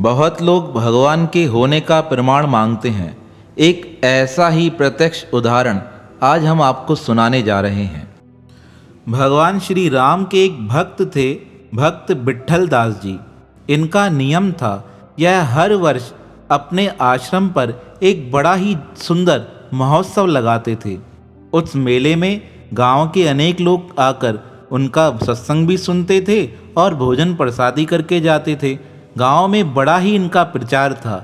बहुत लोग भगवान के होने का प्रमाण मांगते हैं। एक ऐसा ही प्रत्यक्ष उदाहरण आज हम आपको सुनाने जा रहे हैं। भगवान श्री राम के एक भक्त थे, भक्त विट्ठल दास जी। इनका नियम था, यह हर वर्ष अपने आश्रम पर एक बड़ा ही सुंदर महोत्सव लगाते थे। उस मेले में गांव के अनेक लोग आकर उनका सत्संग भी सुनते थे और भोजन प्रसादी करके जाते थे। गांव में बड़ा ही इनका प्रचार था।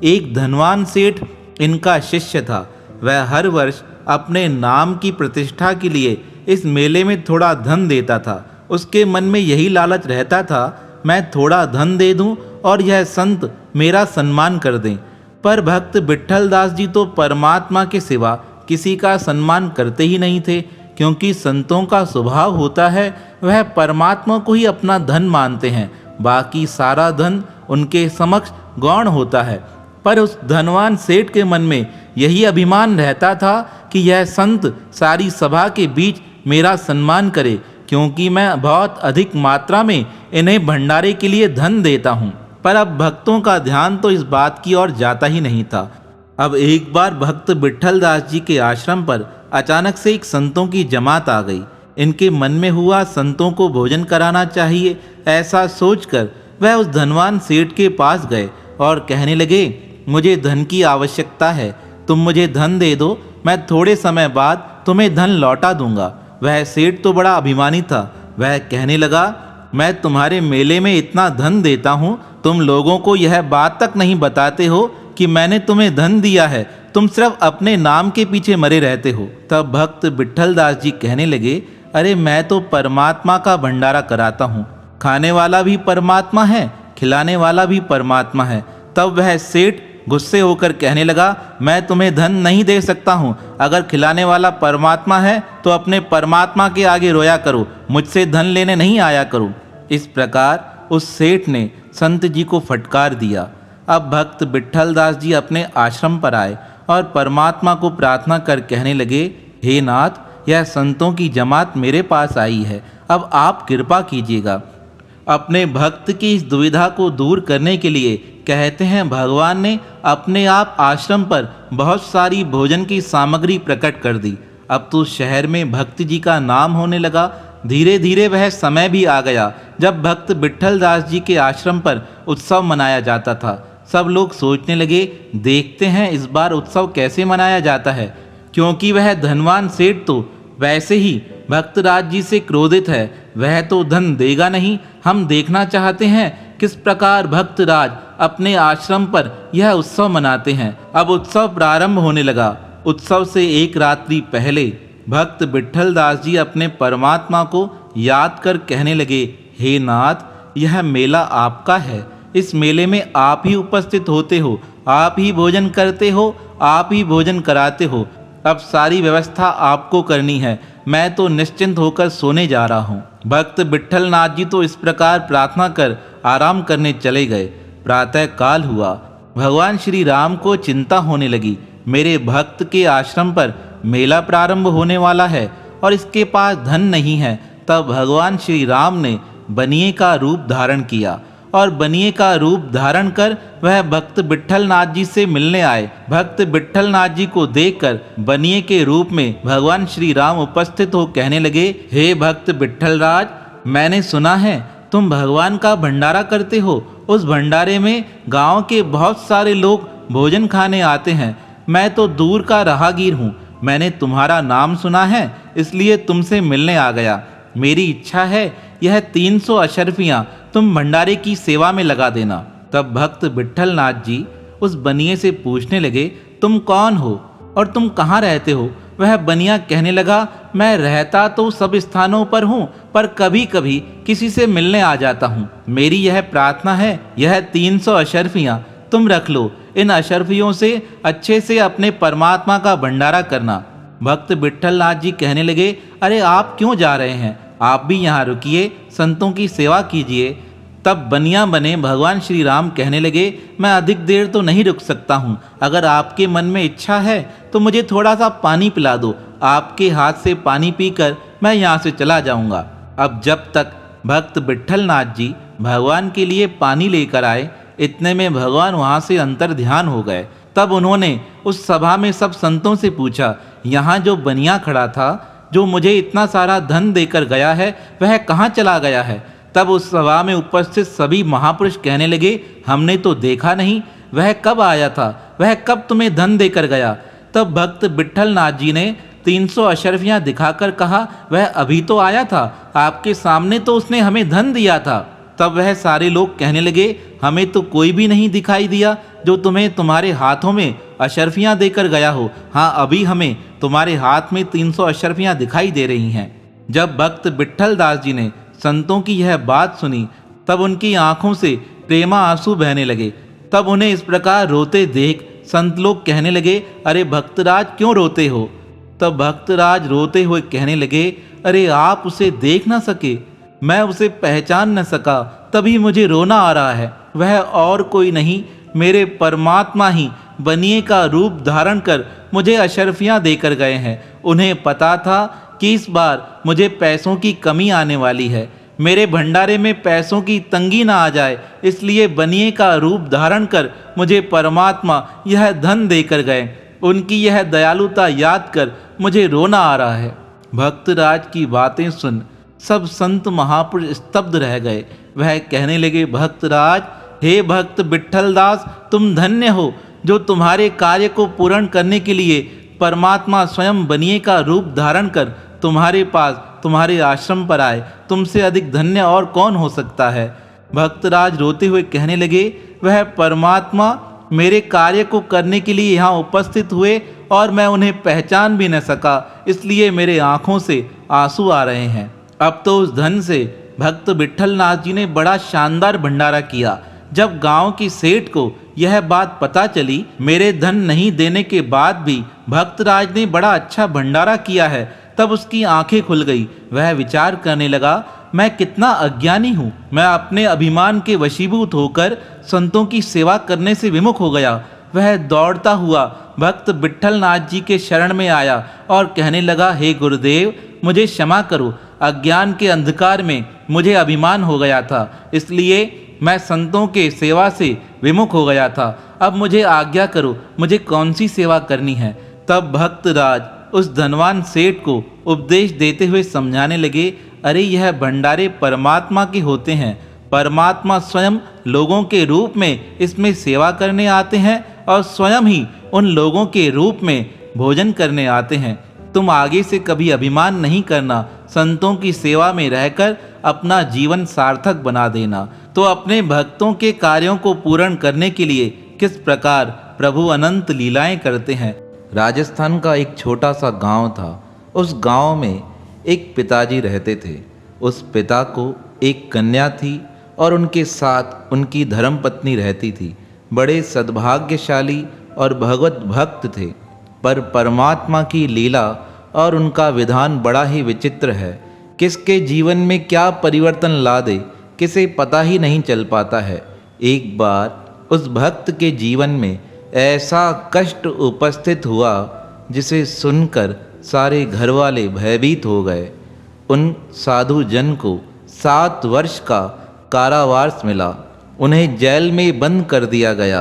एक धनवान सेठ इनका शिष्य था। वह हर वर्ष अपने नाम की प्रतिष्ठा के लिए इस मेले में थोड़ा धन देता था। उसके मन में यही लालच रहता था, मैं थोड़ा धन दे दूं और यह संत मेरा सम्मान कर दें। पर भक्त विट्ठल दास जी तो परमात्मा के सिवा किसी का सम्मान करते ही नहीं थे, क्योंकि संतों का स्वभाव होता है वह परमात्मा को ही अपना धन मानते हैं। बाकी सारा धन उनके समक्ष गौण होता है। पर उस धनवान सेठ के मन में यही अभिमान रहता था कि यह संत सारी सभा के बीच मेरा सम्मान करे, क्योंकि मैं बहुत अधिक मात्रा में इन्हें भंडारे के लिए धन देता हूँ। पर अब भक्तों का ध्यान तो इस बात की ओर जाता ही नहीं था। अब एक बार भक्त विट्ठल दास जी के आश्रम पर अचानक से एक संतों की जमात आ गई। इनके मन में हुआ संतों को भोजन कराना चाहिए। ऐसा सोचकर वह उस धनवान सेठ के पास गए और कहने लगे, मुझे धन की आवश्यकता है, तुम मुझे धन दे दो, मैं थोड़े समय बाद तुम्हें धन लौटा दूंगा। वह सेठ तो बड़ा अभिमानी था। वह कहने लगा, मैं तुम्हारे मेले में इतना धन देता हूँ, तुम लोगों को यह बात तक नहीं बताते हो कि मैंने तुम्हें धन दिया है, तुम सिर्फ अपने नाम के पीछे मरे रहते हो। तब भक्त विट्ठल दास जी कहने लगे, अरे मैं तो परमात्मा का भंडारा कराता हूँ, खाने वाला भी परमात्मा है, खिलाने वाला भी परमात्मा है। तब वह सेठ गुस्से होकर कहने लगा, मैं तुम्हें धन नहीं दे सकता हूँ। अगर खिलाने वाला परमात्मा है तो अपने परमात्मा के आगे रोया करो, मुझसे धन लेने नहीं आया करो। इस प्रकार उस सेठ ने संत जी को फटकार दिया। अब भक्त विट्ठल दास जी अपने आश्रम पर आए और परमात्मा को प्रार्थना कर कहने लगे, हे नाथ, यह संतों की जमात मेरे पास आई है, अब आप कृपा कीजिएगा। अपने भक्त की इस दुविधा को दूर करने के लिए कहते हैं भगवान ने अपने आप आश्रम पर बहुत सारी भोजन की सामग्री प्रकट कर दी। अब तो शहर में भक्त जी का नाम होने लगा। धीरे धीरे वह समय भी आ गया जब भक्त विट्ठल दास जी के आश्रम पर उत्सव मनाया जाता था। सब लोग सोचने लगे, देखते हैं इस बार उत्सव कैसे मनाया जाता है, क्योंकि वह धनवान सेठ तो वैसे ही भक्तराज जी से क्रोधित है, वह तो धन देगा नहीं। हम देखना चाहते हैं किस प्रकार भक्तराज अपने आश्रम पर यह उत्सव मनाते हैं। अब उत्सव प्रारंभ होने लगा। उत्सव से एक रात्रि पहले भक्त विट्ठल दास जी अपने परमात्मा को याद कर कहने लगे, हे नाथ, यह मेला आपका है, इस मेले में आप ही उपस्थित होते हो, आप ही भोजन करते हो, आप ही भोजन कराते हो। अब सारी व्यवस्था आपको करनी है, मैं तो निश्चिंत होकर सोने जा रहा हूँ। भक्त विट्ठल नाथ जी तो इस प्रकार प्रार्थना कर आराम करने चले गए। प्रातः काल हुआ। भगवान श्री राम को चिंता होने लगी, मेरे भक्त के आश्रम पर मेला प्रारंभ होने वाला है और इसके पास धन नहीं है। तब भगवान श्री राम ने बनिए का रूप धारण किया और बनिए का रूप धारण कर वह भक्त विट्ठल नाथ जी से मिलने आए। भक्त विट्ठल नाथ जी को देखकर बनिए के रूप में भगवान श्री राम उपस्थित हो कहने लगे, हे भक्त विट्ठल राज, मैंने सुना है तुम भगवान का भंडारा करते हो। उस भंडारे में गांव के बहुत सारे लोग भोजन खाने आते हैं। मैं तो दूर का राहगीर हूँ, मैंने तुम्हारा नाम सुना है, इसलिए तुमसे मिलने आ गया। मेरी इच्छा है यह 300 अशर्फियाँ तुम भंडारे की सेवा में लगा देना। तब भक्त विट्ठल नाथ जी उस बनिए से पूछने लगे, तुम कौन हो और तुम कहाँ रहते हो? वह बनिया कहने लगा, मैं रहता तो सब स्थानों पर हूँ, पर कभी कभी किसी से मिलने आ जाता हूँ। मेरी यह प्रार्थना है, यह 300 अशर्फियाँ तुम रख लो, इन अशर्फियों से अच्छे से अपने परमात्मा का भंडारा करना। भक्त विट्ठल नाथ जी कहने लगे, अरे आप क्यों जा रहे हैं, आप भी यहाँ रुकिए, संतों की सेवा कीजिए। तब बनिया बने भगवान श्री राम कहने लगे, मैं अधिक देर तो नहीं रुक सकता हूँ, अगर आपके मन में इच्छा है तो मुझे थोड़ा सा पानी पिला दो, आपके हाथ से पानी पीकर मैं यहाँ से चला जाऊँगा। अब जब तक भक्त विट्ठल नाथ जी भगवान के लिए पानी लेकर आए, इतने में भगवान वहाँ से अंतर ध्यान हो गए। तब उन्होंने उस सभा में सब संतों से पूछा, यहाँ जो बनिया खड़ा था, जो मुझे इतना सारा धन देकर गया है, वह कहाँ चला गया है? तब उस सभा में उपस्थित सभी महापुरुष कहने लगे, हमने तो देखा नहीं, वह कब आया था, वह कब तुम्हें धन देकर गया? तब भक्त विट्ठल नाथ जी ने 300 अशर्फियाँ दिखाकर कहा, वह अभी तो आया था, आपके सामने तो उसने हमें धन दिया था। तब वह सारे लोग कहने लगे, हमें तो कोई भी नहीं दिखाई दिया जो तुम्हें तुम्हारे हाथों में अशर्फियाँ देकर गया हो। हाँ, अभी हमें तुम्हारे हाथ में 300 अशर्फियाँ दिखाई दे रही हैं। जब भक्त विट्ठल दास जी ने संतों की यह बात सुनी, तब उनकी आंखों से प्रेमा आंसू बहने लगे। तब उन्हें इस प्रकार रोते देख संत लोग कहने लगे, अरे भक्तराज क्यों रोते हो? तब भक्तराज रोते हुए कहने लगे, अरे आप उसे देख ना सके, मैं उसे पहचान न सका, तभी मुझे रोना आ रहा है। वह और कोई नहीं, मेरे परमात्मा ही बनिए का रूप धारण कर मुझे अशर्फियाँ देकर गए हैं। उन्हें पता था कि इस बार मुझे पैसों की कमी आने वाली है, मेरे भंडारे में पैसों की तंगी ना आ जाए, इसलिए बनिए का रूप धारण कर मुझे परमात्मा यह धन देकर गए। उनकी यह दयालुता याद कर मुझे रोना आ रहा है। भक्तराज की बातें सुन सब संत महापुरुष स्तब्ध रह गए। वह कहने लगे, भक्तराज, हे भक्त विट्ठल दास, तुम धन्य हो जो तुम्हारे कार्य को पूर्ण करने के लिए परमात्मा स्वयं बनिए का रूप धारण कर तुम्हारे पास, तुम्हारे आश्रम पर आए। तुमसे अधिक धन्य और कौन हो सकता है? भक्तराज रोते हुए कहने लगे, वह परमात्मा मेरे कार्य को करने के लिए यहाँ उपस्थित हुए और मैं उन्हें पहचान भी न सका, इसलिए मेरे आँखों से आंसू आ रहे हैं। अब तो उस धन से भक्त विट्ठल नाथ जी ने बड़ा शानदार भंडारा किया। जब गांव की सेठ को यह बात पता चली, मेरे धन नहीं देने के बाद भी भक्तराज ने बड़ा अच्छा भंडारा किया है, तब उसकी आंखें खुल गई। वह विचार करने लगा, मैं कितना अज्ञानी हूँ, मैं अपने अभिमान के वशीभूत होकर संतों की सेवा करने से विमुख हो गया। वह दौड़ता हुआ भक्त विट्ठल नाथ जी के शरण में आया और कहने लगा, हे गुरुदेव, मुझे क्षमा करो, अज्ञान के अंधकार में मुझे अभिमान हो गया था, इसलिए मैं संतों के सेवा से विमुख हो गया था। अब मुझे आज्ञा करो, मुझे कौन सी सेवा करनी है? तब भक्तराज उस धनवान सेठ को उपदेश देते हुए समझाने लगे, अरे यह भंडारे परमात्मा के होते हैं, परमात्मा स्वयं लोगों के रूप में इसमें सेवा करने आते हैं और स्वयं ही उन लोगों के रूप में भोजन करने आते हैं। तुम आगे से कभी अभिमान नहीं करना, संतों की सेवा में रहकर अपना जीवन सार्थक बना देना। तो अपने भक्तों के कार्यों को पूर्ण करने के लिए किस प्रकार प्रभु अनंत लीलाएं करते हैं। राजस्थान का एक छोटा सा गांव था। उस गांव में एक पिताजी रहते थे। उस पिता को एक कन्या थी और उनके साथ उनकी धर्मपत्नी रहती थी। बड़े सद्भाग्यशाली और भगवत भक्त थे, पर परमात्मा की लीला और उनका विधान बड़ा ही विचित्र है। किसके जीवन में क्या परिवर्तन ला दे, किसे पता ही नहीं चल पाता है। एक बार उस भक्त के जीवन में ऐसा कष्ट उपस्थित हुआ जिसे सुनकर सारे घर वाले भयभीत हो गए। उन साधु जन को 7 वर्ष का कारावास मिला। उन्हें जेल में बंद कर दिया गया।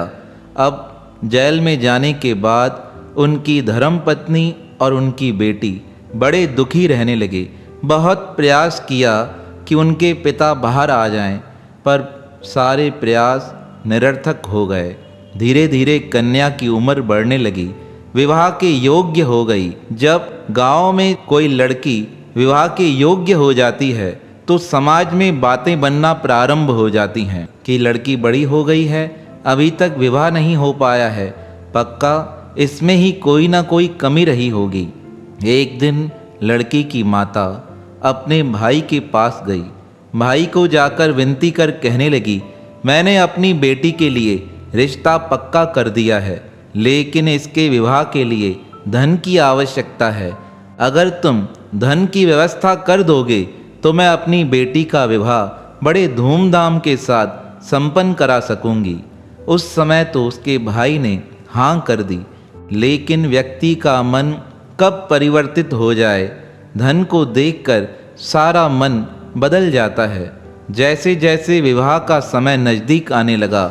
अब जेल में जाने के बाद उनकी धर्मपत्नी और उनकी बेटी बड़े दुखी रहने लगे। बहुत प्रयास किया कि उनके पिता बाहर आ जाएं, पर सारे प्रयास निरर्थक हो गए। धीरे धीरे कन्या की उम्र बढ़ने लगी, विवाह के योग्य हो गई। जब गांव में कोई लड़की विवाह के योग्य हो जाती है तो समाज में बातें बनना प्रारंभ हो जाती हैं कि लड़की बड़ी हो गई है, अभी तक विवाह नहीं हो पाया है, पक्का इसमें ही कोई ना कोई कमी रही होगी। एक दिन लड़की की माता अपने भाई के पास गई। भाई को जाकर विनती कर कहने लगी, मैंने अपनी बेटी के लिए रिश्ता पक्का कर दिया है, लेकिन इसके विवाह के लिए धन की आवश्यकता है। अगर तुम धन की व्यवस्था कर दोगे तो मैं अपनी बेटी का विवाह बड़े धूमधाम के साथ संपन्न करा सकूंगी। उस समय तो उसके भाई ने हाँ कर दी, लेकिन व्यक्ति का मन कब परिवर्तित हो जाए, धन को देखकर सारा मन बदल जाता है। जैसे जैसे विवाह का समय नज़दीक आने लगा,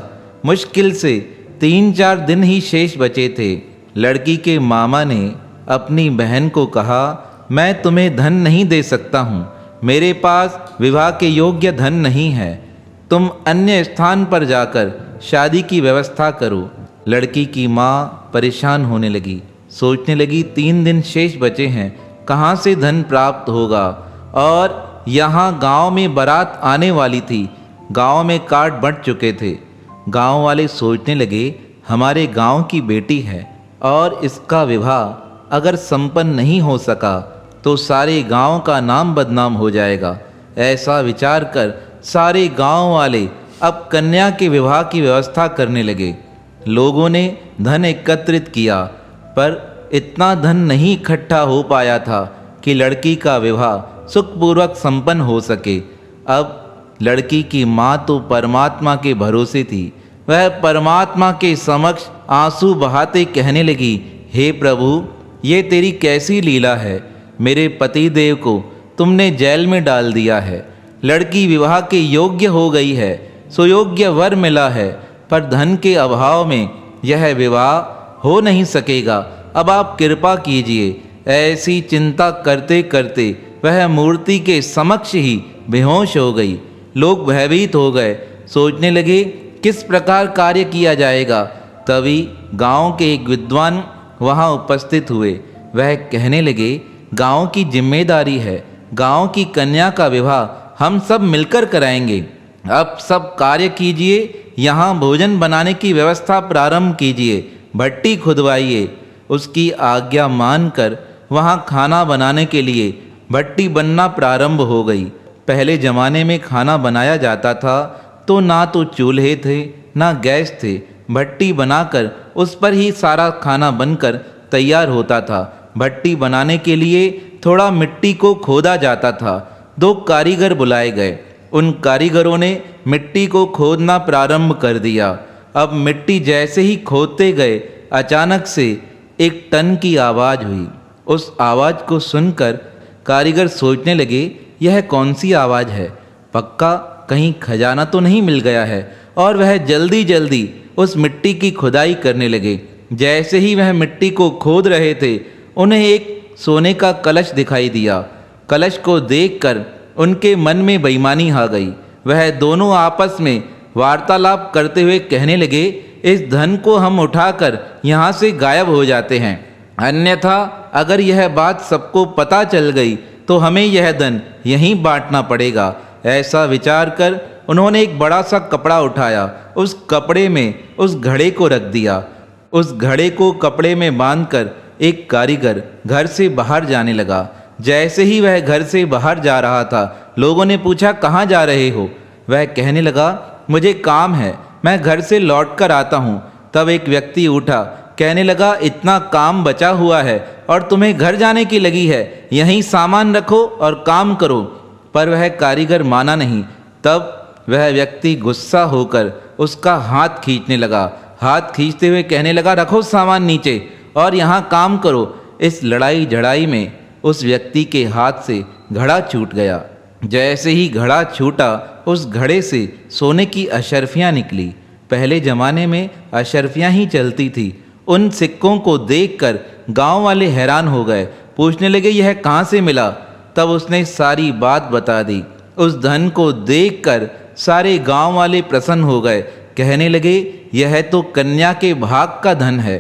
मुश्किल से 3-4 दिन ही शेष बचे थे। लड़की के मामा ने अपनी बहन को कहा, मैं तुम्हें धन नहीं दे सकता हूँ, मेरे पास विवाह के योग्य धन नहीं है, तुम अन्य स्थान पर जाकर शादी की व्यवस्था करो। लड़की की माँ परेशान होने लगी, सोचने लगी 3 दिन शेष बचे हैं, कहाँ से धन प्राप्त होगा। और यहाँ गांव में बारात आने वाली थी, गांव में कार्ड बंट चुके थे। गांव वाले सोचने लगे हमारे गांव की बेटी है और इसका विवाह अगर संपन्न नहीं हो सका तो सारे गांव का नाम बदनाम हो जाएगा। ऐसा विचार कर सारे गांव वाले अब कन्या के विवाह की व्यवस्था करने लगे। लोगों ने धन एकत्रित किया, पर इतना धन नहीं इकट्ठा हो पाया था कि लड़की का विवाह सुखपूर्वक संपन्न हो सके। अब लड़की की माँ तो परमात्मा के भरोसे थी। वह परमात्मा के समक्ष आंसू बहाते कहने लगी, हे प्रभु, ये तेरी कैसी लीला है। मेरे पति देव को तुमने जेल में डाल दिया है। लड़की विवाह के योग्य हो गई है, सुयोग्य वर मिला है, पर धन के अभाव में यह विवाह हो नहीं सकेगा। अब आप कृपा कीजिए। ऐसी चिंता करते करते वह मूर्ति के समक्ष ही बेहोश हो गई। लोग भयभीत हो गए, सोचने लगे किस प्रकार कार्य किया जाएगा। तभी गांव के एक विद्वान वहां उपस्थित हुए। वह कहने लगे, गांव की जिम्मेदारी है, गांव की कन्या का विवाह हम सब मिलकर कराएंगे। अब सब कार्य कीजिए, यहाँ भोजन बनाने की व्यवस्था प्रारंभ कीजिए, भट्टी खुदवाइए। उसकी आज्ञा मानकर वहाँ खाना बनाने के लिए भट्टी बनना प्रारंभ हो गई। पहले ज़माने में खाना बनाया जाता था तो ना तो चूल्हे थे ना गैस थे। भट्टी बनाकर उस पर ही सारा खाना बनकर तैयार होता था। भट्टी बनाने के लिए थोड़ा मिट्टी को खोदा जाता था। 2 कारीगर बुलाए गए। उन कारीगरों ने मिट्टी को खोदना प्रारंभ कर दिया। अब मिट्टी जैसे ही खोदते गए, अचानक से एक टन की आवाज़ हुई। उस आवाज़ को सुनकर कारीगर सोचने लगे, यह कौन सी आवाज़ है, पक्का कहीं खजाना तो नहीं मिल गया है। और वह जल्दी जल्दी उस मिट्टी की खुदाई करने लगे। जैसे ही वह मिट्टी को खोद रहे थे, उन्हें एक सोने का कलश दिखाई दिया। कलश को देखकर उनके मन में बेईमानी आ गई। वह दोनों आपस में वार्तालाप करते हुए कहने लगे, इस धन को हम उठाकर यहाँ से गायब हो जाते हैं, अन्यथा अगर यह बात सबको पता चल गई तो हमें यह धन यहीं बांटना पड़ेगा। ऐसा विचार कर उन्होंने एक बड़ा सा कपड़ा उठाया, उस कपड़े में उस घड़े को रख दिया। उस घड़े को कपड़े में बांधकर एक कारीगर घर से बाहर जाने लगा। जैसे ही वह घर से बाहर जा रहा था, लोगों ने पूछा, कहाँ जा रहे हो? वह कहने लगा, मुझे काम है, मैं घर से लौट कर आता हूँ। तब एक व्यक्ति उठा, कहने लगा, इतना काम बचा हुआ है और तुम्हें घर जाने की लगी है, यहीं सामान रखो और काम करो। पर वह कारीगर माना नहीं। तब वह व्यक्ति गुस्सा होकर उसका हाथ खींचने लगा। हाथ खींचते हुए कहने लगा, रखो सामान नीचे और यहाँ काम करो। इस लड़ाई झड़ाई में उस व्यक्ति के हाथ से घड़ा छूट गया। जैसे ही घड़ा छूटा, उस घड़े से सोने की अशर्फियाँ निकली। पहले ज़माने में अशर्फियाँ ही चलती थी। उन सिक्कों को देखकर गांव वाले हैरान हो गए, पूछने लगे, यह कहाँ से मिला? तब उसने सारी बात बता दी। उस धन को देखकर सारे गांव वाले प्रसन्न हो गए, कहने लगे, यह तो कन्या के भाग का धन है।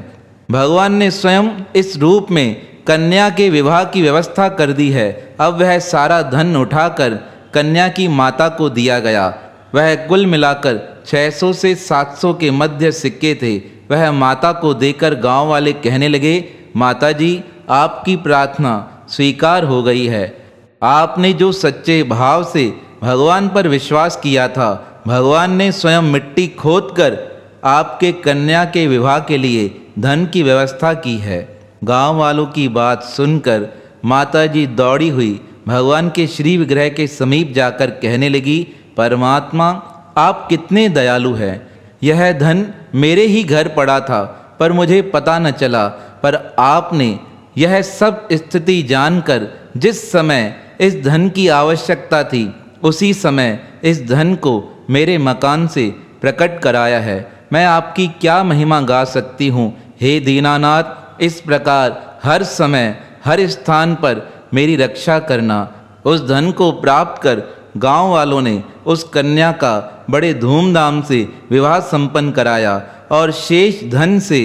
भगवान ने स्वयं इस रूप में कन्या के विवाह की व्यवस्था कर दी है। अब वह सारा धन उठाकर कन्या की माता को दिया गया। वह कुल मिलाकर 600 से 700 के मध्य सिक्के थे। वह माता को देकर गांव वाले कहने लगे, माता जी, आपकी प्रार्थना स्वीकार हो गई है। आपने जो सच्चे भाव से भगवान पर विश्वास किया था, भगवान ने स्वयं मिट्टी खोदकर आपके कन्या के विवाह के लिए धन की व्यवस्था की है। गांव वालों की बात सुनकर माताजी दौड़ी हुई भगवान के श्री विग्रह के समीप जाकर कहने लगी, परमात्मा, आप कितने दयालु हैं। यह धन मेरे ही घर पड़ा था पर मुझे पता न चला, पर आपने यह सब स्थिति जानकर जिस समय इस धन की आवश्यकता थी, उसी समय इस धन को मेरे मकान से प्रकट कराया है। मैं आपकी क्या महिमा गा सकती हूँ। हे दीनानाथ, इस प्रकार हर समय हर स्थान पर मेरी रक्षा करना। उस धन को प्राप्त कर गांव वालों ने उस कन्या का बड़े धूमधाम से विवाह संपन्न कराया और शेष धन से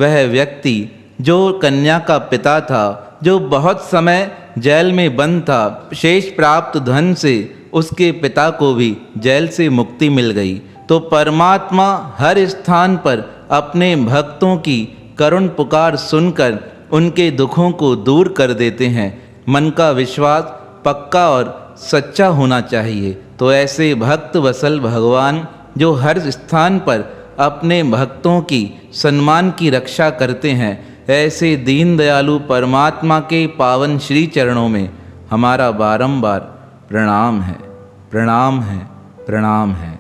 वह व्यक्ति जो कन्या का पिता था, जो बहुत समय जेल में बंद था, शेष प्राप्त धन से उसके पिता को भी जेल से मुक्ति मिल गई। तो परमात्मा हर स्थान पर अपने भक्तों की करुण पुकार सुनकर उनके दुखों को दूर कर देते हैं। मन का विश्वास पक्का और सच्चा होना चाहिए। तो ऐसे भक्त वत्सल भगवान जो हर स्थान पर अपने भक्तों की सम्मान की रक्षा करते हैं, ऐसे दीन दयालु परमात्मा के पावन श्री चरणों में हमारा बारंबार प्रणाम है, प्रणाम है, प्रणाम है।